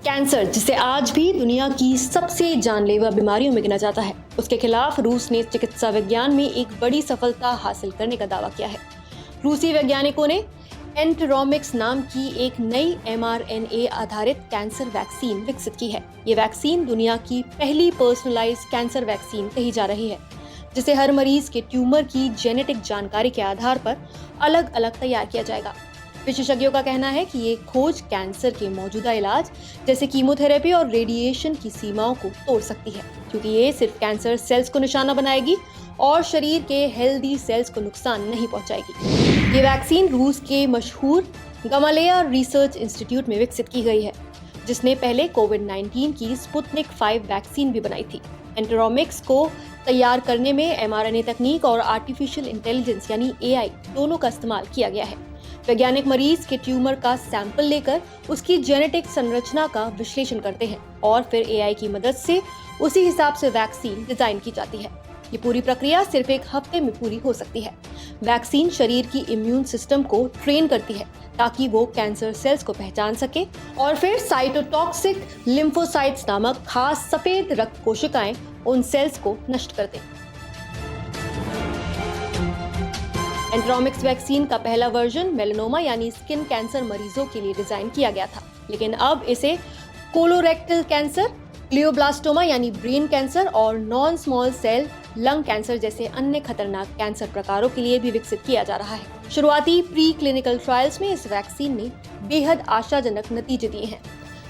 Cancer, जिसे आज भी दुनिया की सबसे जानलेवा बीमारियों में गिना जाता है, उसके खिलाफ रूस ने चिकित्सा विज्ञान में एक बड़ी सफलता हासिल करने का दावा किया है। रूसी वैज्ञानिकों ने एंटरोमिक्स नाम की एक नई mRNA आधारित कैंसर वैक्सीन विकसित की है। ये वैक्सीन दुनिया की पहली पर्सनलाइज्ड कैंसर वैक्सीन कही जा रही है, जिसे हर मरीज के ट्यूमर की जेनेटिक जानकारी के आधार पर अलग अलग तैयार किया जाएगा। विशेषज्ञों का कहना है कि ये खोज कैंसर के मौजूदा इलाज जैसे कीमोथेरेपी और रेडिएशन की सीमाओं को तोड़ सकती है, क्योंकि ये सिर्फ कैंसर सेल्स को निशाना बनाएगी और शरीर के हेल्दी सेल्स को नुकसान नहीं पहुंचाएगी। ये वैक्सीन रूस के मशहूर गमालेया रिसर्च इंस्टीट्यूट में विकसित की गई है, जिसने पहले कोविड-19 की स्पुतनिक 5 वैक्सीन भी बनाई थी। एंटरोमिक्स को तैयार करने में mRNA तकनीक और आर्टिफिशियल इंटेलिजेंस यानी AI दोनों का इस्तेमाल किया गया है। वैज्ञानिक मरीज के ट्यूमर का सैंपल लेकर उसकी जेनेटिक संरचना का विश्लेषण करते हैं और फिर AI की मदद से उसी हिसाब से वैक्सीन डिजाइन की जाती है। ये पूरी प्रक्रिया सिर्फ एक हफ्ते में पूरी हो सकती है। वैक्सीन शरीर की इम्यून सिस्टम को ट्रेन करती है ताकि वो कैंसर सेल्स को पहचान सके और फिर साइटोटॉक्सिक लिम्फोसाइट्स नामक खास सफेद रक्त कोशिकाएं उन सेल्स को नष्ट कर दें। एंटरोमिक्स वैक्सीन का पहला वर्जन मेलानोमा यानी स्किन कैंसर मरीजों के लिए डिजाइन किया गया था, लेकिन अब इसे कोलोरेक्टल कैंसर, ग्लियोब्लास्टोमा यानी ब्रेन कैंसर और non small cell lung cancer जैसे अन्य खतरनाक कैंसर प्रकारों के लिए भी विकसित किया जा रहा है। शुरुआती प्री क्लिनिकल ट्रायल्स में इस वैक्सीन ने बेहद आशाजनक नतीजे दिए हैं।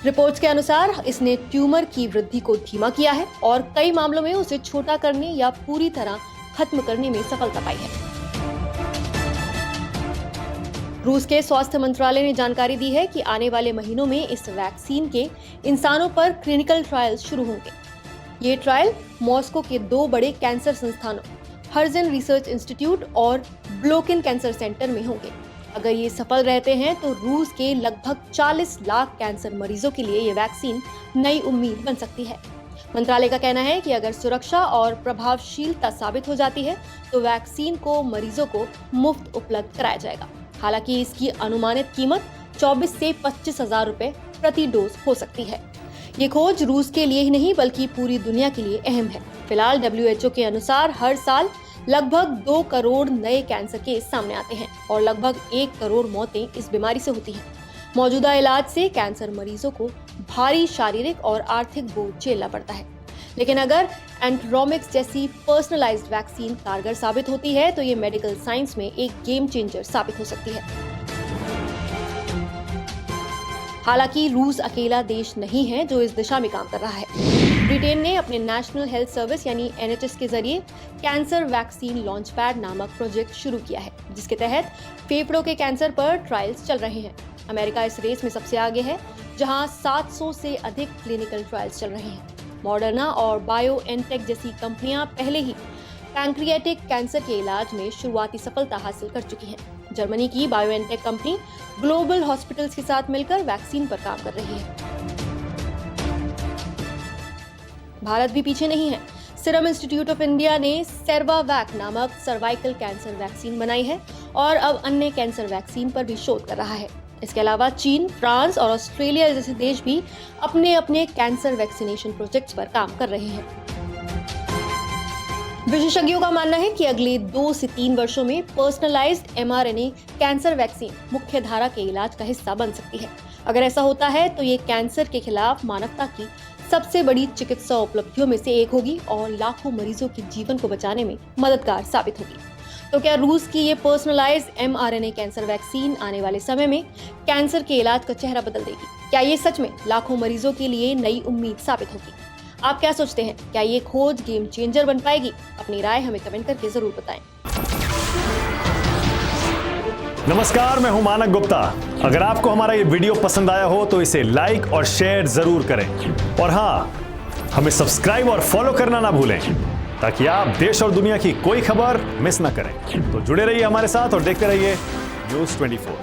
रिपोर्ट्स के अनुसार इसने ट्यूमर की वृद्धि को धीमा किया है और कई मामलों में उसे छोटा करने या पूरी तरह खत्म करने में सफलता पाई है। रूस के स्वास्थ्य मंत्रालय ने जानकारी दी है कि आने वाले महीनों में इस वैक्सीन के इंसानों पर क्लिनिकल ट्रायल्स शुरू होंगे। ये ट्रायल मॉस्को के 2 बड़े कैंसर संस्थानों हर्जन रिसर्च इंस्टीट्यूट और ब्लोकिन कैंसर सेंटर में होंगे। अगर ये सफल रहते हैं तो रूस के लगभग 40 लाख कैंसर मरीजों के लिए ये वैक्सीन नई उम्मीद बन सकती है। मंत्रालय का कहना है कि अगर सुरक्षा और प्रभावशीलता साबित हो जाती है तो वैक्सीन को मरीजों को मुफ्त उपलब्ध कराया जाएगा। हालांकि इसकी अनुमानित कीमत 24 से 25 हजार रुपए प्रति डोज हो सकती है। ये खोज रूस के लिए ही नहीं बल्कि पूरी दुनिया के लिए अहम है। फिलहाल WHO के अनुसार हर साल लगभग 2 करोड़ नए कैंसर केस सामने आते हैं और लगभग 1 करोड़ मौतें इस बीमारी से होती हैं। मौजूदा इलाज से कैंसर मरीजों को भारी शारीरिक और आर्थिक बोझ झेलना पड़ता है, लेकिन अगर एंटरोमिक्स जैसी पर्सनलाइज्ड वैक्सीन कारगर साबित होती है तो ये मेडिकल साइंस में एक गेम चेंजर साबित हो सकती है। हालांकि रूस अकेला देश नहीं है जो इस दिशा में काम कर रहा है। ब्रिटेन ने अपने नेशनल हेल्थ सर्विस यानी NHS के जरिए कैंसर वैक्सीन लॉन्च पैड नामक प्रोजेक्ट शुरू किया है, जिसके तहत फेफड़ों के कैंसर पर ट्रायल्स चल रहे हैं। अमेरिका इस रेस में सबसे आगे है, जहां 700 से अधिक क्लिनिकल ट्रायल्स चल रहे हैं। मॉडर्ना और बायोएनटेक जैसी कंपनियां पहले ही पैंक्रियाटिक कैंसर के इलाज में शुरुआती सफलता हासिल कर चुकी हैं। जर्मनी की बायोएनटेक कंपनी ग्लोबल हॉस्पिटल्स के साथ मिलकर वैक्सीन पर काम कर रही है। भारत भी पीछे नहीं है। सीरम इंस्टीट्यूट ऑफ इंडिया ने सर्वावैक नामक सर्वाइकल कैंसर वैक्सीन बनाई है और अब अन्य कैंसर वैक्सीन पर भी शोध कर रहा है। इसके अलावा चीन, फ्रांस और ऑस्ट्रेलिया जैसे देश भी अपने अपने कैंसर वैक्सीनेशन प्रोजेक्ट्स पर काम कर रहे हैं। विशेषज्ञों का मानना है कि अगले 2 से 3 वर्षों में पर्सनलाइज्ड mRNA कैंसर वैक्सीन मुख्य धारा के इलाज का हिस्सा बन सकती है। अगर ऐसा होता है तो ये कैंसर के खिलाफ मानवता की सबसे बड़ी चिकित्सा उपलब्धियों में से एक होगी और लाखों मरीजों के जीवन को बचाने में मददगार साबित होगी। तो क्या रूस की ये पर्सनलाइज्ड mRNA कैंसर वैक्सीन आने वाले समय में कैंसर के इलाज का चेहरा बदल देगी? क्या ये सच में लाखों मरीजों के लिए नई उम्मीद साबित होगी? आप क्या सोचते हैं? क्या ये खोज गेम चेंजर बन पाएगी? अपनी राय हमें कमेंट करके जरूर बताएं। नमस्कार, मैं हूं मानक गुप्ता। अगर आपको हमारा ये वीडियो पसंद आया हो तो इसे लाइक और शेयर जरूर करें और हाँ, हमें सब्सक्राइब और फॉलो करना ना भूलें ताकि आप देश और दुनिया की कोई खबर मिस ना करें। तो जुड़े रहिए हमारे साथ और देखते रहिए न्यूज़ 24।